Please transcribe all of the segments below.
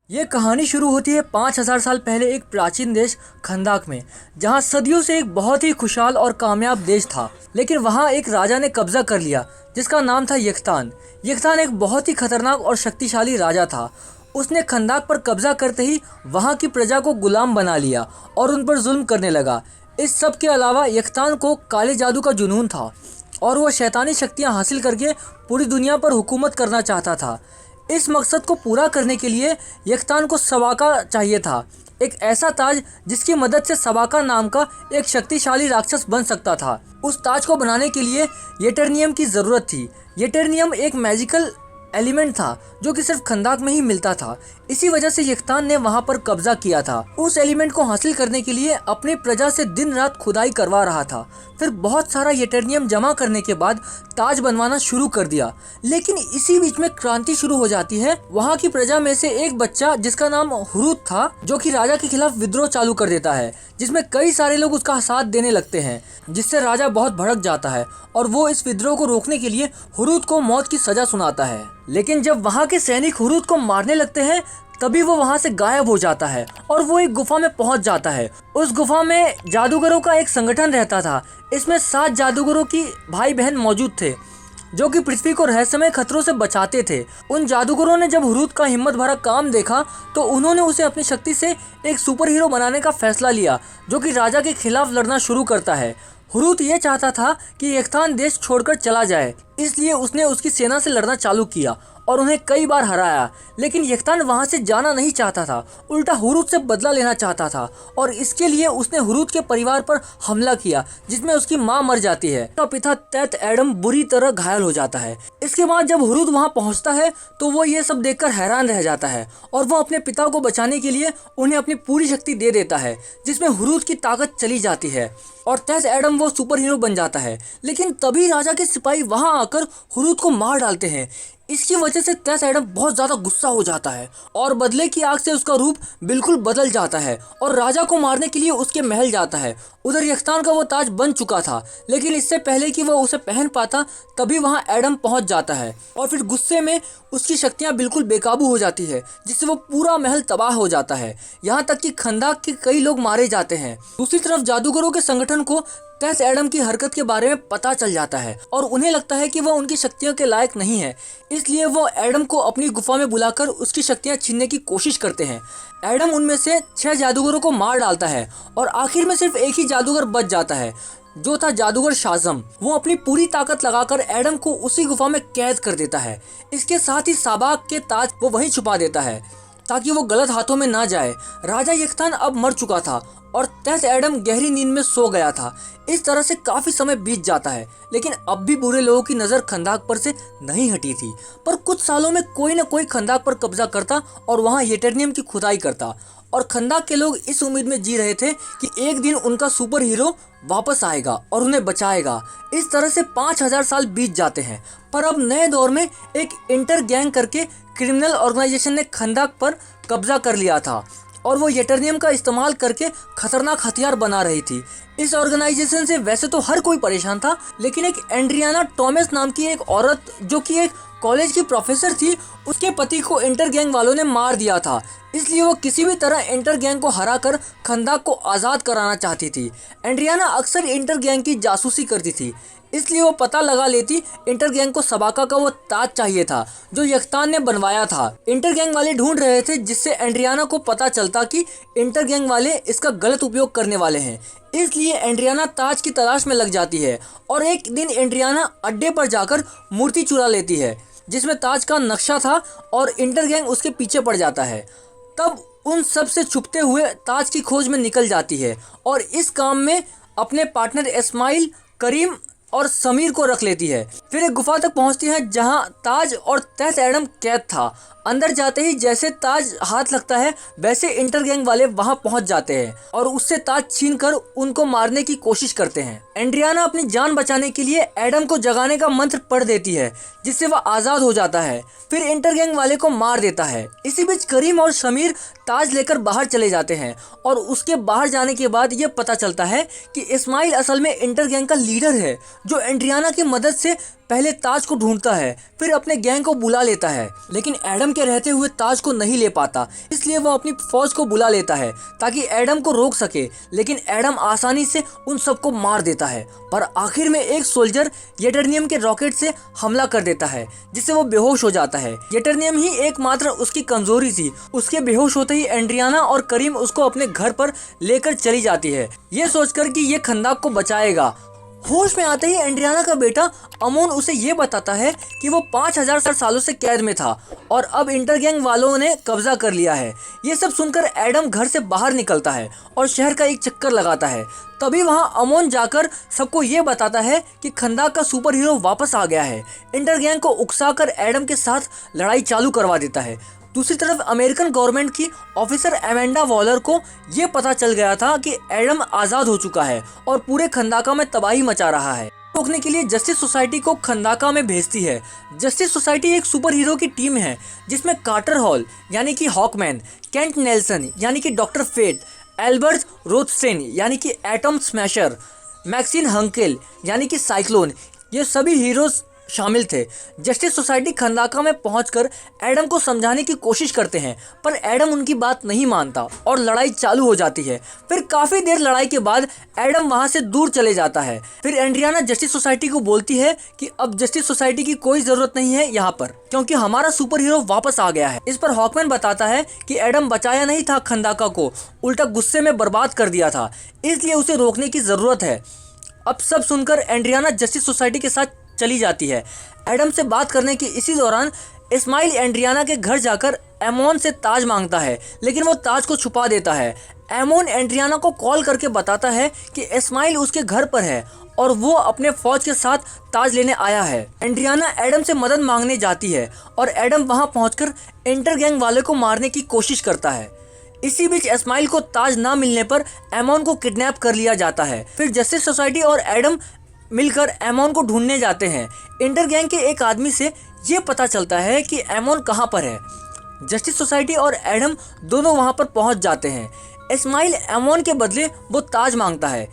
ये कहानी शुरू होती है 5000 साल पहले एक प्राचीन देश खंदाक में, जहाँ सदियों से एक बहुत ही खुशहाल और कामयाब देश था। लेकिन वहाँ एक राजा ने कब्जा कर लिया जिसका नाम था यख्तान। यख्तान एक बहुत ही खतरनाक और शक्तिशाली राजा था। उसने खंदाक पर कब्जा करते ही वहाँ की प्रजा को गुलाम बना लिया और उन पर जुल्म करने लगा। इस सब के अलावा यख्तान को काले जादू का जुनून था और वह शैतानी शक्तियाँ हासिल करके पूरी दुनिया पर हुकूमत करना चाहता था। इस मकसद को पूरा करने के लिए यख्तान को सबाका चाहिए था, एक ऐसा ताज जिसकी मदद से सबाका नाम का एक शक्तिशाली राक्षस बन सकता था। उस ताज को बनाने के लिए येटरनियम की ज़रूरत थी। येटरनियम एक मैजिकल एलिमेंट था जो कि सिर्फ खंदाक में ही मिलता था। इसी वजह से यख्तान ने वहां पर कब्जा किया था। उस एलिमेंट को हासिल करने के लिए अपनी प्रजा से दिन रात खुदाई करवा रहा था। फिर बहुत सारा येटरनियम जमा करने के बाद ताज बनवाना शुरू कर दिया। लेकिन इसी बीच में क्रांति शुरू हो जाती है। वहाँ की प्रजा में से एक बच्चा जिसका नाम हुरूत था, जो कि राजा के खिलाफ विद्रोह चालू कर देता है, जिसमें कई सारे लोग उसका साथ देने लगते हैं, जिससे राजा बहुत भड़क जाता है और वो इस विद्रोह को रोकने के लिए हुरूत को मौत की सजा सुनाता है। लेकिन जब वहाँ के सैनिक हुरूत को मारने लगते हैं तभी वो वहाँ से गायब हो जाता है और वो एक गुफा में पहुँच जाता है। उस गुफा में जादूगरों का एक संगठन रहता था। इसमें 7 जादूगरों की भाई बहन मौजूद थे जो कि पृथ्वी को रहस्यमय खतरों से बचाते थे। उन जादूगरों ने जब हुरूत का हिम्मत भरा काम देखा तो उन्होंने उसे अपनी शक्ति से एक सुपर हीरो बनाने का फैसला लिया, जो कि राजा के खिलाफ लड़ना शुरू करता है। हुरूत ये चाहता था कि यख्तान देश छोड़कर चला जाए, इसलिए उसने उसकी सेना से लड़ना चालू किया और उन्हें कई बार हराया। लेकिन यख्तान वहां से जाना नहीं चाहता था, उल्टा हुरूत से बदला लेना चाहता था और इसके लिए उसने हुरूत के परिवार पर हमला किया, जिसमें उसकी मां मर जाती है। उसका पिता तैत एडम बुरी तरह घायल हो जाता है। इसके बाद जब हुरूत वहां पहुंचता है तो वो ये सब देखकर हैरान रह जाता है और वो अपने पिता को बचाने के लिए उन्हें अपनी पूरी शक्ति दे देता है, जिसमें हुरूत की ताकत चली जाती है और तैत एडम वो सुपर हीरो बन जाता है। लेकिन तभी राजा के सिपाही वहां आकर हुरूत को मार डालते हैं। इसकी वजह से तैत एडम बहुत ज्यादा गुस्सा हो जाता है और बदले की आग से उसका रूप बिल्कुल बदल जाता है और राजा को मारने के लिए उसके महल जाता है। उधर यख्तान का वो ताज बन चुका था, लेकिन इससे पहले कि वह उसे पहन पाता तभी वहां एडम पहुंच जाता है और फिर गुस्से में उसकी शक्तियां बिल्कुल बेकाबू हो जाती है, जिससे वो पूरा महल तबाह हो जाता है। यहाँ तक कि खंदाक के कई लोग मारे जाते हैं। दूसरी तरफ जादूगरों के संगठन को तैत एडम की हरकत के बारे में पता चल जाता है और उन्हें लगता है कि वह उनकी शक्तियों के लायक नहीं है, इसलिए वो एडम को अपनी गुफा में बुलाकर उसकी शक्तियां छीनने की कोशिश करते हैं। एडम उनमें से 6 जादूगरों को मार डालता है और आखिर में सिर्फ एक ही जादूगर बच जाता है, जो था जादूगर शाज़म। वो अपनी पूरी ताकत लगाकर एडम को उसी गुफा में कैद कर देता है। इसके साथ ही साबाक के ताज वो वहीं छुपा देता है ताकि वो गलत हाथों में ना जाए। राजा यख्तान अब मर चुका था और तैत एडम गहरी नींद में सो गया था। इस तरह से काफी समय बीत जाता है, लेकिन अब भी बुरे लोगों की नजर खंदाक पर से नहीं हटी थी। पर कुछ सालों में कोई न कोई खंदाक पर कब्जा करता और वहां येटरनियम की खुदाई करता और खंदाक के लोग इस उम्मीद में जी रहे थे कि एक दिन उनका सुपर हीरो वापस आएगा और उन्हें बचाएगा। इस तरह से 5000 साल बीत जाते हैं। पर अब नए दौर में एक इंटर गैंग करके क्रिमिनल ऑर्गेनाइजेशन ने खंदाक पर कब्जा कर लिया था और वो येटरनियम का इस्तेमाल करके खतरनाक हथियार बना रही थी। इस ऑर्गेनाइजेशन से वैसे तो हर कोई परेशान था, लेकिन एक एंड्रियाना टॉमस नाम की एक औरत जो कि एक कॉलेज की प्रोफेसर थी, उसके पति को इंटर गैंग वालों ने मार दिया था। इसलिए वो किसी भी तरह इंटर गैंग को हराकर खंदाक को आज़ाद कराना चाहती थी। एंड्रियाना अक्सर इंटर गैंग की जासूसी करती थी, इसलिए वो पता लगा लेती इंटर गैंग को सबाका का वो ताज चाहिए था जो यख्तान ने बनवाया था। इंटर गैंग वाले ढूंढ रहे थे, जिससे एंड्रियाना को पता चलता कि इंटर गैंग वाले इसका गलत उपयोग करने वाले हैं। इसलिए एंड्रियाना ताज की तलाश में लग जाती है और एक दिन एंड्रियाना अड्डे पर जाकर मूर्ति चुरा लेती है जिसमें ताज का नक्शा था और इंटर गैंग उसके पीछे पड़ जाता है। तब उन सब से छुपते हुए ताज की खोज में निकल जाती है और इस काम में अपने पार्टनर इस्माइल, करीम और समीर को रख लेती है। फिर एक गुफा तक पहुंचती है जहां ताज और तैत एडम कैद था। अंदर जाते ही जैसे ताज हाथ लगता है वैसे इंटर गैंग वाले वहां पहुंच जाते हैं और उससे ताज छीनकर उनको मारने की कोशिश करते हैं। एंड्रियाना अपनी जान बचाने के लिए एडम को जगाने का मंत्र पढ़ देती है, जिससे वह आज़ाद हो जाता है। फिर इंटर गैंग वाले को मार देता है। इसी बीच करीम और समीर ताज लेकर बाहर चले जाते हैं और उसके बाहर जाने के बाद ये पता चलता है कि इस्माइल असल में इंटर गैंग का लीडर है, जो एंड्रियाना की मदद से पहले ताज को ढूंढता है, फिर अपने गैंग को बुला लेता है। लेकिन एडम के रहते हुए ताज को नहीं ले पाता, इसलिए वो अपनी फौज को बुला लेता है ताकि एडम को रोक सके, लेकिन एडम आसानी से उन सबको मार देता है। पर आखिर में एक सोल्जर येटरनियम के रॉकेट से हमला कर देता है जिससे वो बेहोश हो जाता है। येटरनियम ही एकमात्र उसकी कमजोरी थी। उसके बेहोश होते ही एंड्रियाना और करीम उसको अपने घर पर लेकर चली जाती है, ये सोचकर कि ये खंदाक को बचाएगा। होश में आते ही एंड्रियाना का बेटा अमोन उसे ये बताता है कि वो 5000 सालों से कैद में था और अब इंटरगैंग वालों ने कब्जा कर लिया है। ये सब सुनकर एडम घर से बाहर निकलता है और शहर का एक चक्कर लगाता है। तभी वहाँ अमोन जाकर सबको ये बताता है कि खंदाक का सुपर हीरो वापस आ गया है। इंटरगैंग को उकसाकर एडम के साथ लड़ाई चालू करवा देता है। दूसरी तरफ अमेरिकन गवर्नमेंट की ऑफिसर एमेंडा वॉलर को ये पता चल गया था कि एडम आज़ाद हो चुका है और पूरे खंदाका में तबाही मचा रहा है। रोकने के लिए जस्टिस सोसाइटी को खंदाका में भेजती है। जस्टिस सोसाइटी एक सुपर हीरो की टीम है जिसमें कार्टर हॉल यानी कि हॉकमैन, केंट नेल्सन यानी कि डॉक्टर फेट, एल्बर्ट रोथस्टेन यानी कि एटम स्मैशर, मैक्सिन हंकेल यानी कि साइक्लोन, ये सभी हीरोज शामिल थे। जस्टिस सोसाइटी खंदाका में पहुंचकर एडम को समझाने की कोशिश करते हैं, पर एडम उनकी बात नहीं मानता और लड़ाई चालू हो जाती है। फिर काफ़ी देर लड़ाई के बाद एडम वहां से दूर चले जाता है। फिर एंड्रियाना जस्टिस सोसाइटी को बोलती है कि अब जस्टिस सोसाइटी की कोई ज़रूरत नहीं है यहाँ पर, क्योंकि हमारा सुपर हीरो वापस आ गया है। इस पर हॉकमैन बताता है कि एडम बचाया नहीं था खंदाका को, उल्टा गुस्से में बर्बाद कर दिया था, इसलिए उसे रोकने की ज़रूरत है। अब सब सुनकर एंड्रियाना जस्टिस सोसाइटी के साथ चली जाती है। एडम से बात करने की इसी दौरान इस्माइल एंड्रियाना के घर जाकर एमोन से ताज मांगता है, लेकिन वो ताज को छुपा देता है। एमोन एंड्रियाना को कॉल करके बताता है कि इस्माइल उसके घर पर है और वो अपने फौज के साथ ताज लेने आया है। एंड्रियाना एडम से मदद मांगने जाती है और एडम वहां पहुंचकर इंटरगैंग वाले को मारने की कोशिश करता है। इसी बीच इस्माइल को ताज ना मिलने पर एमोन को किडनैप कर लिया जाता है। फिर जस्टिस सोसाइटी और एडम मिलकर एमोन को ढूंढने जाते हैं। इंटरगैंग के एक आदमी से ये पता चलता है कि एमोन कहाँ पर है। जस्टिस सोसाइटी और एडम दोनों वहाँ पर पहुँच जाते हैं। इस्माइल एमोन के बदले वो ताज मांगता है,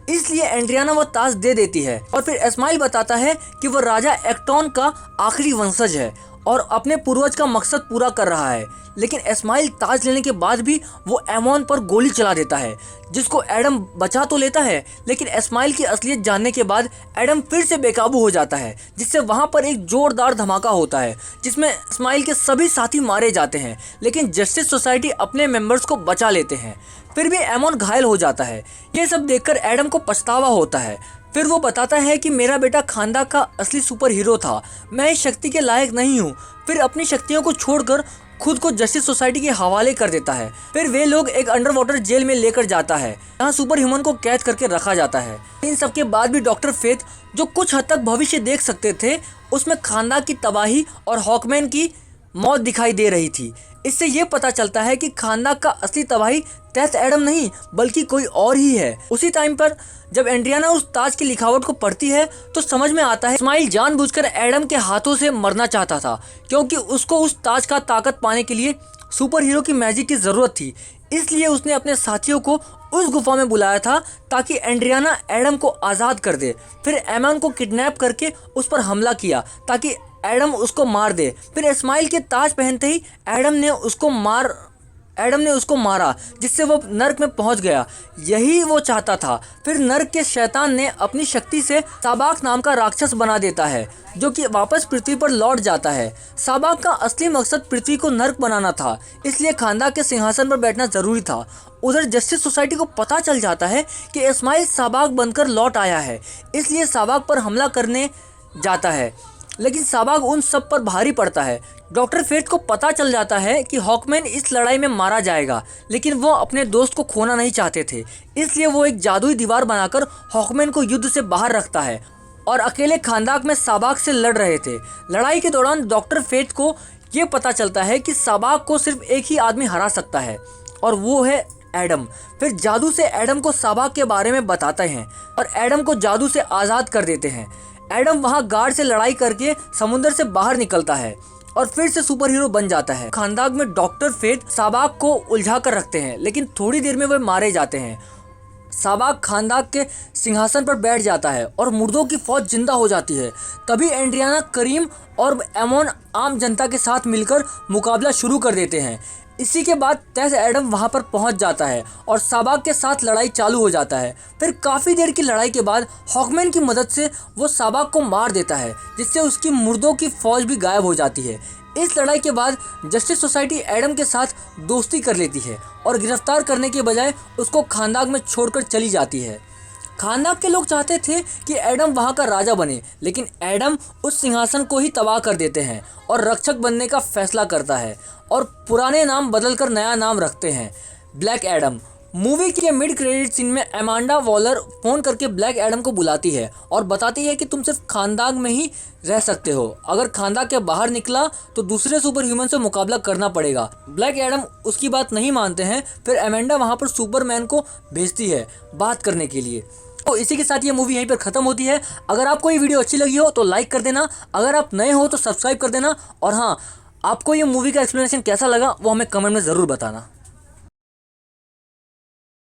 इसलिए एंड्रियाना वो ताज दे देती है और फिर इस्माइल बताता है कि वो राजा एक्टोन का आखिरी वंशज है और अपने पूर्वज का मकसद पूरा कर रहा है। लेकिन इस्माइल ताज लेने के बाद भी वो एमोन पर गोली चला देता है, जिसको एडम बचा तो लेता है, लेकिन इस्माइल की असलियत जानने के बाद एडम फिर से बेकाबू हो जाता है, जिससे वहाँ पर एक जोरदार धमाका होता है जिसमें इस्माइल के सभी साथी मारे जाते हैं। लेकिन जस्टिस सोसाइटी अपने मेंबर्स को बचा लेते हैं। फिर भी एमोन घायल हो जाता है। ये सब देखकर एडम को पछतावा होता है। फिर वो बताता है कि मेरा बेटा खानदान का असली सुपर हीरो था, मैं इस शक्ति के लायक नहीं हूँ। फिर अपनी शक्तियों को छोड़कर खुद को जस्टिस सोसाइटी के हवाले कर देता है। फिर वे लोग एक अंडर वाटर जेल में लेकर जाता है, जहाँ सुपर ह्यूमन को कैद करके रखा जाता है। इन सब के बाद भी डॉक्टर फेथ, जो कुछ हद तक भविष्य देख सकते थे, उसमें खानदान की तबाही और हॉकमैन की मौत दिखाई दे रही थी। इससे ये पता चलता है कि खानदान का असली तबाही डेथ एडम नहीं बल्कि कोई और ही है। उसी टाइम पर जब एंड्रियाना उस ताज की लिखावट को पढ़ती है तो समझ में आता है इस्माइल जानबूझकर एडम के हाथों से मरना चाहता था, क्योंकि उसको उस ताज का ताकत पाने के लिए सुपर हीरो की मैजिक की ज़रूरत थी। इसलिए उसने अपने साथियों को उस गुफा में बुलाया था ताकि एंड्रियाना एडम को आज़ाद कर दे। फिर एमन को किडनैप करके उस पर हमला किया ताकि एडम उसको मार दे। फिर इस्माइल के ताज पहनते ही एडम ने उसको मारा, जिससे वो नर्क में पहुंच गया। यही वो चाहता था। फिर नर्क के शैतान ने अपनी शक्ति से साबाक नाम का राक्षस बना देता है, जो कि वापस पृथ्वी पर लौट जाता है। साबाक का असली मकसद पृथ्वी को नर्क बनाना था, इसलिए खानदान के सिंहासन पर बैठना जरूरी था। उधर जस्टिस सोसाइटी को पता चल जाता है कि इस्माइल साबाक बनकर लौट आया है, इसलिए साबाक पर हमला करने जाता है, लेकिन साबाक उन सब पर भारी पड़ता है। डॉक्टर फेट को पता चल जाता है कि हॉकमैन इस लड़ाई में मारा जाएगा, लेकिन वो अपने दोस्त को खोना नहीं चाहते थे, इसलिए वो एक जादुई दीवार बनाकर हॉकमैन को युद्ध से बाहर रखता है और अकेले खानदान में साबाक से लड़ रहे थे। लड़ाई के दौरान डॉक्टर फेट को ये पता चलता है कि साबाक को सिर्फ एक ही आदमी हरा सकता है और वो है एडम। फिर जादू से एडम को साबाक के बारे में बताते हैं और एडम को जादू से आज़ाद कर देते हैं। एडम वहाँ गार्ड से लड़ाई करके समुद्र से बाहर निकलता है और फिर से सुपर हीरो बन जाता है। खानदान में डॉक्टर फेट साबाक को उलझा कर रखते हैं, लेकिन थोड़ी देर में वे मारे जाते हैं। साबाक खानदान के सिंहासन पर बैठ जाता है और मुर्दों की फौज जिंदा हो जाती है। तभी एंड्रियाना, करीम और एमोन आम जनता के साथ मिलकर मुकाबला शुरू कर देते हैं। इसी के बाद टेस एडम वहां पर पहुंच जाता है और साबाक के साथ लड़ाई चालू हो जाता है। फिर काफ़ी देर की लड़ाई के बाद हॉकमैन की मदद से वो साबाक को मार देता है, जिससे उसकी मुर्दों की फौज भी गायब हो जाती है। इस लड़ाई के बाद जस्टिस सोसाइटी एडम के साथ दोस्ती कर लेती है और गिरफ्तार करने के बजाय उसको खानदान में छोड़कर चली जाती है। खानदान के लोग चाहते थे कि एडम वहां का राजा बने, लेकिन एडम उस सिंहासन को ही तबाह कर देते हैं और रक्षक बनने का फैसला करता है और पुराने नाम बदलकर नया नाम रखते हैं, ब्लैक एडम। मूवी के मिड क्रेडिट सीन में अमांडा वॉलर फ़ोन करके ब्लैक एडम को बुलाती है और बताती है कि तुम सिर्फ खानदान में ही रह सकते हो, अगर खानदान के बाहर निकला तो दूसरे सुपर ह्यूमन से मुकाबला करना पड़ेगा। ब्लैक एडम उसकी बात नहीं मानते हैं। फिर अमांडा वहां पर सुपरमैन को भेजती है बात करने के लिए। तो इसी के साथ ये मूवी यहीं पर ख़त्म होती है। अगर आपको ये वीडियो अच्छी लगी हो तो लाइक कर देना, अगर आप नए हो तो सब्सक्राइब कर देना, और हाँ, आपको ये मूवी का एक्सप्लेनेशन कैसा लगा वो हमें कमेंट में ज़रूर बताना।